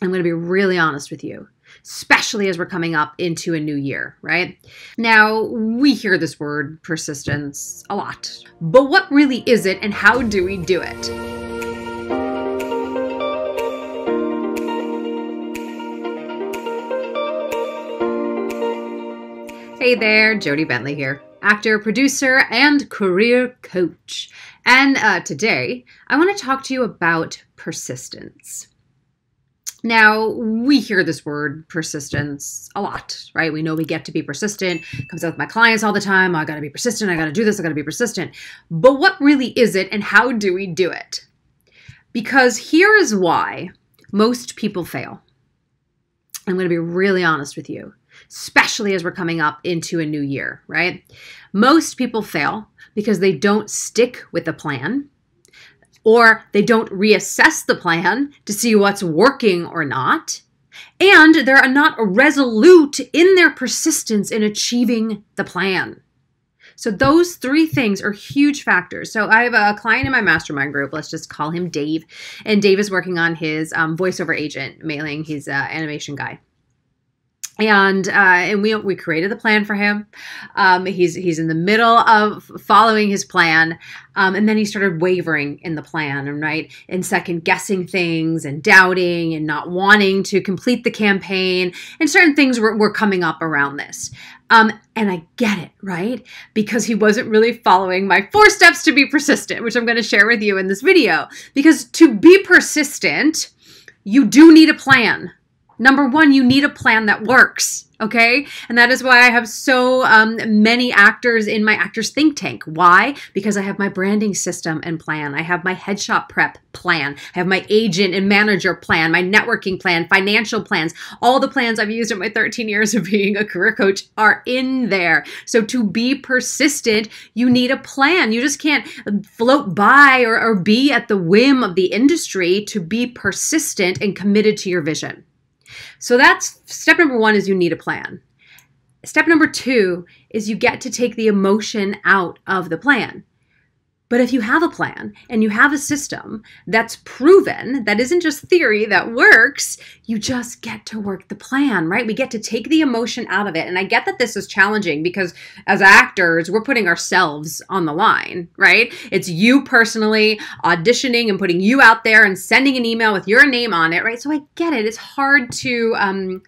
I'm going to be really honest with you, especially as we're coming up into a new year, right? Now, we hear this word persistence a lot, but what really is it and how do we do it? Hey there, Jodie Bentley here, actor, producer, and career coach. And today, I want to talk to you about persistence. Now, we hear this word persistence a lot, right? We know we get to be persistent. It comes out with my clients all the time. I got to be persistent. I got to do this. I got to be persistent. But what really is it and how do we do it? Because here is why most people fail. I'm going to be really honest with you, especially as we're coming up into a new year, right? Most people fail because they don't stick with the plan, or they don't reassess the plan to see what's working or not, and they're not resolute in their persistence in achieving the plan. So those three things are huge factors. So I have a client in my mastermind group. Let's just call him Dave. And Dave is working on his voiceover agent mailing. He's an animation guy. And we created the plan for him. He's in the middle of following his plan. And then he started wavering in the plan, and right, and second guessing things and doubting and not wanting to complete the campaign. And certain things were coming up around this. And I get it, right? Because he wasn't really following my 4 steps to be persistent, which I'm going to share with you in this video. Because to be persistent, you do need a plan. Number one, you need a plan that works, okay? And that is why I have so many actors in my Actors Think Tank. Why? Because I have my branding system and plan. I have my headshot prep plan. I have my agent and manager plan, my networking plan, financial plans. All the plans I've used in my 13 years of being a career coach are in there. So to be persistent, you need a plan. You just can't float by or be at the whim of the industry. To be persistent and committed to your vision. So that's step number 1, is you need a plan. Step number 2 is you get to take the emotion out of the plan. But if you have a plan and you have a system that's proven, that isn't just theory, that works, you just get to work the plan, right? We get to take the emotion out of it. And I get that this is challenging because as actors, we're putting ourselves on the line, right? It's you personally auditioning and putting you out there and sending an email with your name on it, right? So I get it. It's hard to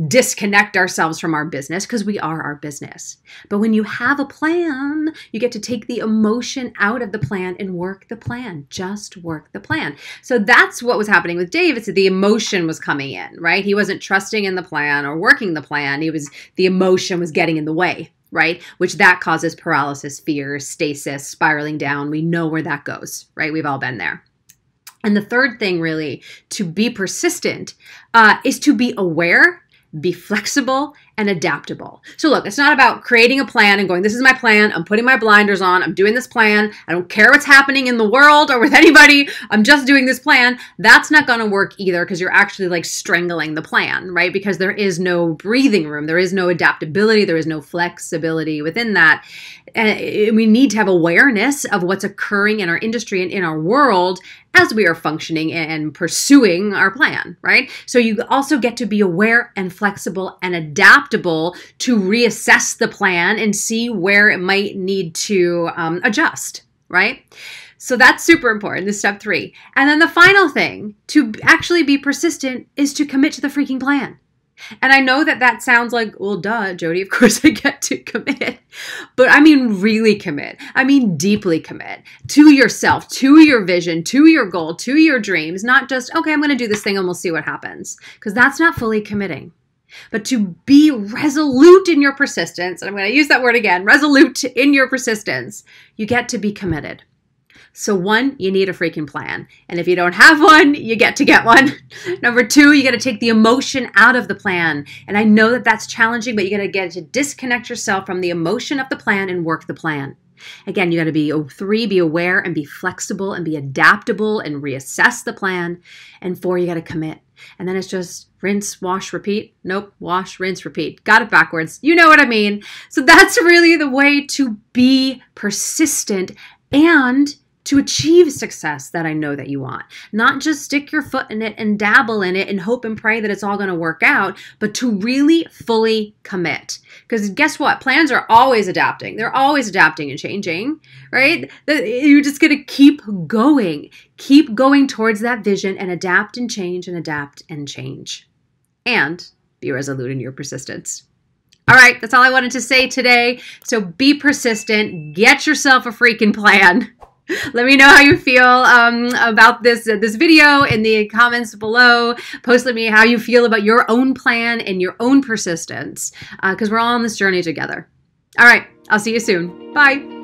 disconnect ourselves from our business because we are our business. But when you have a plan, you get to take the emotion out of the plan and work the plan. Just work the plan. So that's what was happening with Dave. It's that the emotion was coming in, right? He wasn't trusting in the plan or working the plan. The emotion was getting in the way, right? Which that causes paralysis, fear, stasis, spiraling down. We know where that goes, right? We've all been there. And the third thing really to be persistent is to be aware, be flexible, and adaptable. So look, it's not about creating a plan and going, this is my plan, I'm putting my blinders on, I'm doing this plan, I don't care what's happening in the world or with anybody, I'm just doing this plan. That's not going to work either because you're actually like strangling the plan, right? Because there is no breathing room, there is no adaptability, there is no flexibility within that. And we need to have awareness of what's occurring in our industry and in our world as we are functioning and pursuing our plan, right? So you also get to be aware and flexible and adaptable to reassess the plan and see where it might need to adjust, right? So that's super important, this is step 3. And then the final thing to actually be persistent is to commit to the freaking plan. And I know that sounds like, well, duh, Jodie, of course I get to commit. But I mean really commit. I mean deeply commit to yourself, to your vision, to your goal, to your dreams. Not just, okay, I'm going to do this thing and we'll see what happens. Because that's not fully committing. But to be resolute in your persistence, and I'm going to use that word again, resolute in your persistence, you get to be committed. So 1, you need a freaking plan. And if you don't have one, you get to get one. Number 2, you got to take the emotion out of the plan. And I know that that's challenging, but you got to get to disconnect yourself from the emotion of the plan and work the plan. Again, you got to be 3, be aware and be flexible and be adaptable and reassess the plan. And 4, you got to commit. And then it's just rinse, wash, repeat. Nope, wash, rinse, repeat. Got it backwards. You know what I mean. So that's really the way to be persistent and to achieve success that I know that you want. Not just stick your foot in it and dabble in it and hope and pray that it's all going to work out, but to really fully commit. Because guess what? Plans are always adapting. They're always adapting and changing, right? You're just going to keep going towards that vision and adapt and change and adapt and change. And be resolute in your persistence. All right, that's all I wanted to say today. So be persistent. Get yourself a freaking plan. Let me know how you feel about this video in the comments below. Post let me how you feel about your own plan and your own persistence, because we're all on this journey together. All right, I'll see you soon. Bye.